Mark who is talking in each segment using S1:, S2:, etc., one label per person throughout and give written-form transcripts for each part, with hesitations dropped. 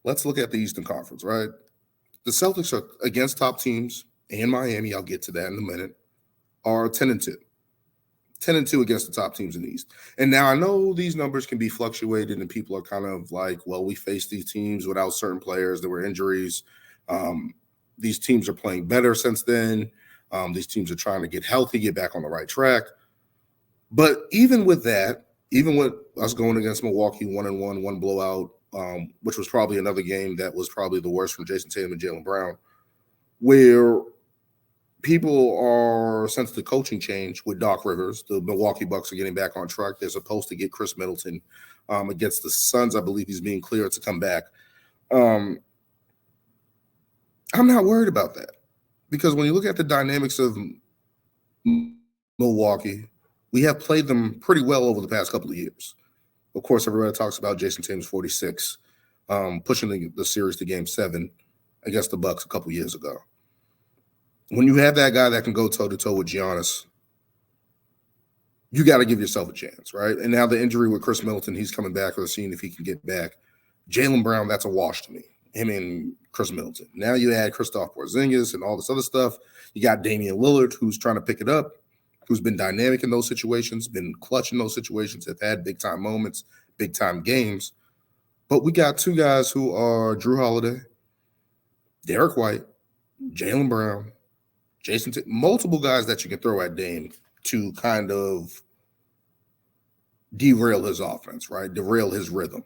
S1: let's look at the Eastern Conference, right? The Celtics are against top teams and Miami. I'll get to that in a minute. Are 10-2. 10-2 against the top teams in the East. And now I know these numbers can be fluctuated and people are kind of like, well, we faced these teams without certain players. There were injuries. These teams are playing better since then. These teams are trying to get healthy, get back on the right track. But even with that, even with us going against Milwaukee 1-1, one blowout, which was probably another game that was probably the worst from Jason Tatum and Jaylen Brown, where people are, since the coaching change with Doc Rivers, the Milwaukee Bucks are getting back on track. They're supposed to get Chris Middleton against the Suns. I believe he's being cleared to come back. I'm not worried about that because when you look at the dynamics of Milwaukee, we have played them pretty well over the past couple of years. Of course, everybody talks about Jason Tatum's 46, pushing the series to Game 7 against the Bucks a couple years ago. When you have that guy that can go toe-to-toe with Giannis, you got to give yourself a chance, right? And now the injury with Chris Middleton, he's coming back for the scene if he can get back. Jaylen Brown, that's a wash to me, him and Chris Middleton. Now you add Kristaps Porzingis and all this other stuff. You got Damian Lillard, who's trying to pick it up, who's been dynamic in those situations, been clutch in those situations, have had big-time moments, big-time games. But we got two guys who are Drew Holiday, Derek White, Jaylen Brown, Jason, multiple guys that you can throw at Dame to kind of derail his offense, right? Derail his rhythm.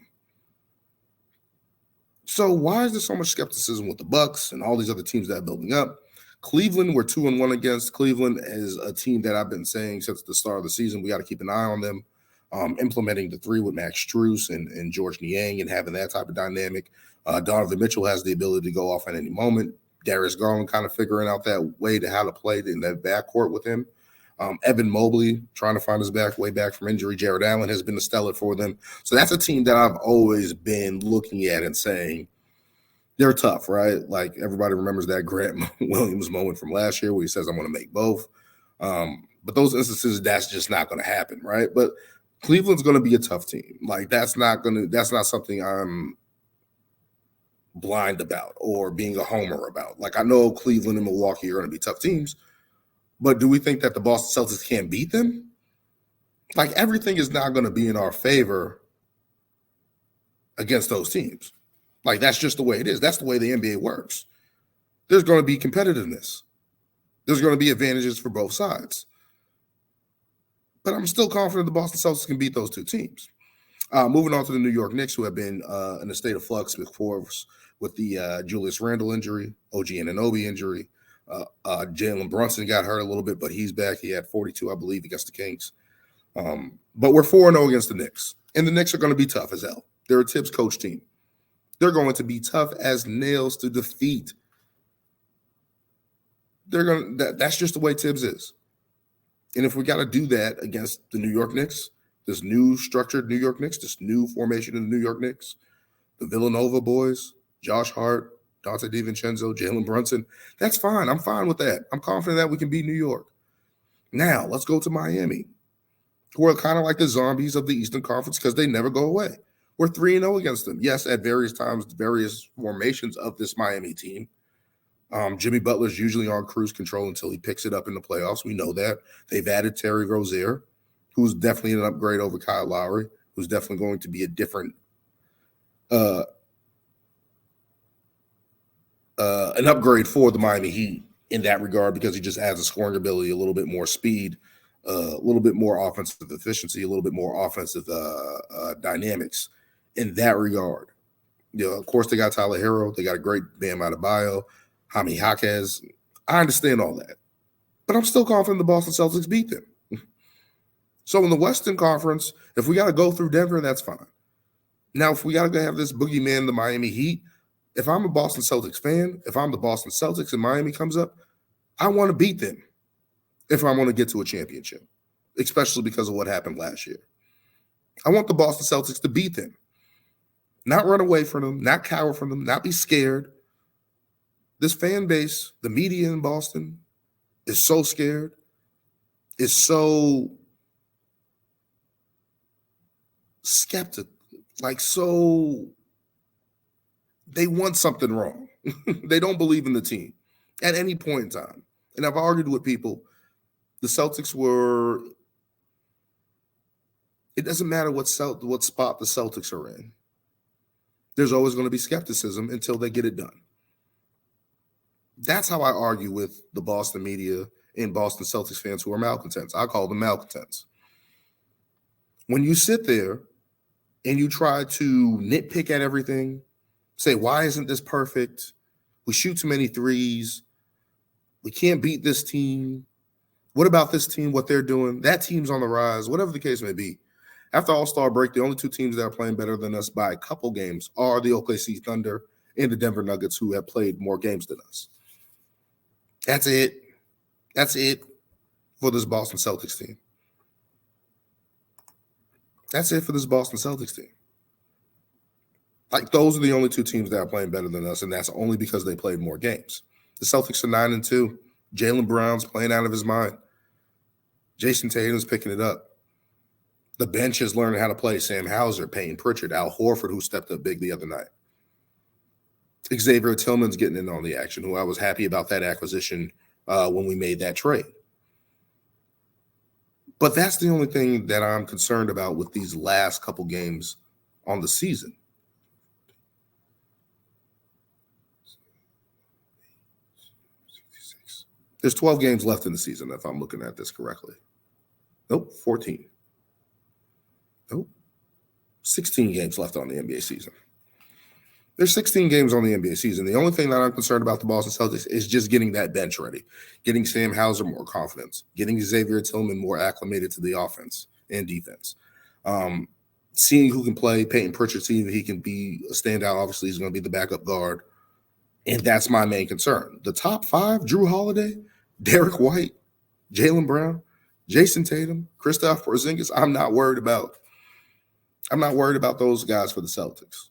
S1: So why is there so much skepticism with the Bucks and all these other teams that are building up? Cleveland, we're 2-1 against. Cleveland is a team that I've been saying since the start of the season, we got to keep an eye on them. Implementing the three with Max Strus and George Niang and having that type of dynamic. Donovan Mitchell has the ability to go off at any moment. Darius Garland kind of figuring out that way to how to play in that backcourt with him. Evan Mobley trying to find his way back from injury. Jared Allen has been a stellar for them. So that's a team that I've always been looking at and saying they're tough, right? Like everybody remembers that Grant Williams moment from last year where he says, I'm going to make both. But those instances, that's just not going to happen, right? But Cleveland's going to be a tough team. Like that's not something I'm blind about or being a homer about. Like I know Cleveland and Milwaukee are going to be tough teams, but do we think that the Boston Celtics can't beat them? Like everything is not going to be in our favor against those teams. Like that's just the way it is. That's the way the NBA works. There's going to be competitiveness. There's going to be advantages for both sides. But I'm still confident the Boston Celtics can beat those two teams. Moving on to the New York Knicks, who have been in a state of flux before with the Julius Randle injury, OG Anunoby injury. Jalen Brunson got hurt a little bit, but he's back. He had 42, I believe, against the Kings. But we're 4-0 against the Knicks. And the Knicks are going to be tough as hell. They're a Tibbs coach team. They're going to be tough as nails to defeat. That's just the way Tibbs is. And if we got to do that against the New York Knicks, this new structured New York Knicks, this new formation of the New York Knicks, the Villanova boys, Josh Hart, Dante DiVincenzo, Jalen Brunson, that's fine. I'm fine with that. I'm confident that we can beat New York. Now, let's go to Miami, who are kind of like the zombies of the Eastern Conference because they never go away. We're 3-0 against them. Yes, at various times, various formations of this Miami team. Jimmy Butler's usually on cruise control until he picks it up in the playoffs. We know that. They've added Terry Rozier, who's definitely an upgrade over Kyle Lowry, who's definitely going to be a different an upgrade for the Miami Heat in that regard because he just adds a scoring ability, a little bit more speed, a little bit more offensive efficiency, a little bit more offensive dynamics in that regard. You know, of course, they got Tyler Hero. They got a great Bam Adebayo, Jaime Jaquez. I understand all that. But I'm still confident the Boston Celtics beat them. So in the Western Conference, if we got to go through Denver, that's fine. Now, if we got to have this boogeyman, the Miami Heat, if I'm a Boston Celtics fan, if I'm the Boston Celtics and Miami comes up, I want to beat them if I want to get to a championship, especially because of what happened last year. I want the Boston Celtics to beat them, not run away from them, not cower from them, not be scared. This fan base, the media in Boston, is so scared, is so skeptical, like so they want something wrong. They don't believe in the team at any point in time. And I've argued with people, the Celtics were, it doesn't matter what spot the Celtics are in. There's always going to be skepticism until they get it done. That's how I argue with the Boston media and Boston Celtics fans who are malcontents. I call them malcontents. When you sit there and you try to nitpick at everything, say, why isn't this perfect? We shoot too many threes. We can't beat this team. What about this team, what they're doing? That team's on the rise, whatever the case may be. After All-Star break, the only two teams that are playing better than us by a couple games are the OKC Thunder and the Denver Nuggets, who have played more games than us. That's it. That's it for this Boston Celtics team. That's it for this Boston Celtics team. Like, those are the only two teams that are playing better than us, and that's only because they played more games. The Celtics are 9-2. Jaylen Brown's playing out of his mind. Jason Tatum's picking it up. The bench is learning how to play. Sam Hauser, Payton Pritchard, Al Horford, who stepped up big the other night. Xavier Tillman's getting in on the action, who I was happy about that acquisition when we made that trade. But that's the only thing that I'm concerned about with these last couple games on the season. There's 12 games left in the season, if I'm looking at this correctly. Nope, 14. Nope, 16 games left on the NBA season. There's 16 games on the NBA season. The only thing that I'm concerned about the Boston Celtics is just getting that bench ready, getting Sam Hauser more confidence, getting Xavier Tillman more acclimated to the offense and defense, seeing who can play. Payton Pritchard, seeing if he can be a standout. Obviously, he's going to be the backup guard, and that's my main concern. The top five: Drew Holiday, Derek White, Jaylen Brown, Jason Tatum, Kristaps Porzingis. I'm not worried about those guys for the Celtics.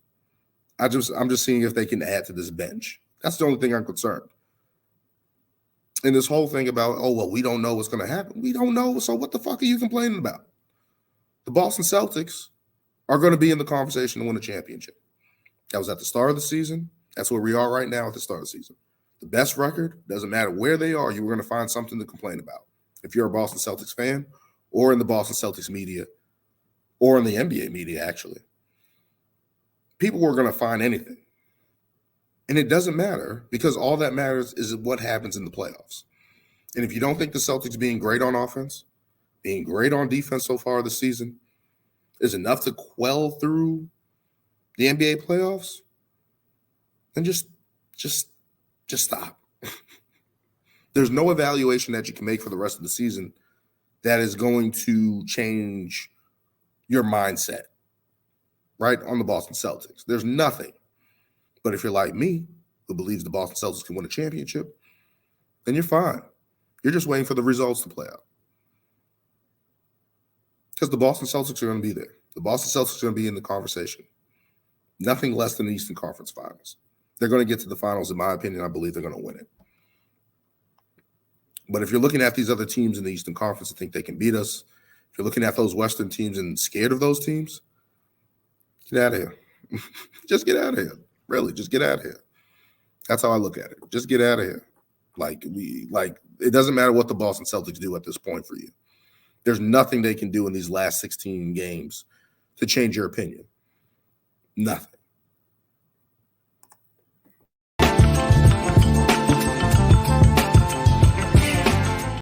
S1: I'm just seeing if they can add to this bench. That's the only thing I'm concerned. And this whole thing about, oh, well, we don't know what's going to happen. We don't know, so what the fuck are you complaining about? The Boston Celtics are going to be in the conversation to win a championship. That was at the start of the season. That's where we are right now at the start of the season. The best record, doesn't matter where they are, you were going to find something to complain about. If you're a Boston Celtics fan, or in the Boston Celtics media, or in the NBA media, actually. People were going to find anything. And it doesn't matter, because all that matters is what happens in the playoffs. And if you don't think the Celtics being great on offense, being great on defense so far this season is enough to quell through the NBA playoffs, then just stop. There's no evaluation that you can make for the rest of the season that is going to change your mindset, right, on the Boston Celtics. There's nothing. But if you're like me, who believes the Boston Celtics can win a championship, then you're fine. You're just waiting for the results to play out. Because the Boston Celtics are going to be there. The Boston Celtics are going to be in the conversation. Nothing less than the Eastern Conference Finals. They're going to get to the finals. In my opinion, I believe they're going to win it. But if you're looking at these other teams in the Eastern Conference and think they can beat us, if you're looking at those Western teams and scared of those teams, get out of here. Just get out of here. Really, just get out of here. That's how I look at it. Just get out of here. It doesn't matter what the Boston Celtics do at this point for you. There's nothing they can do in these last 16 games to change your opinion. Nothing.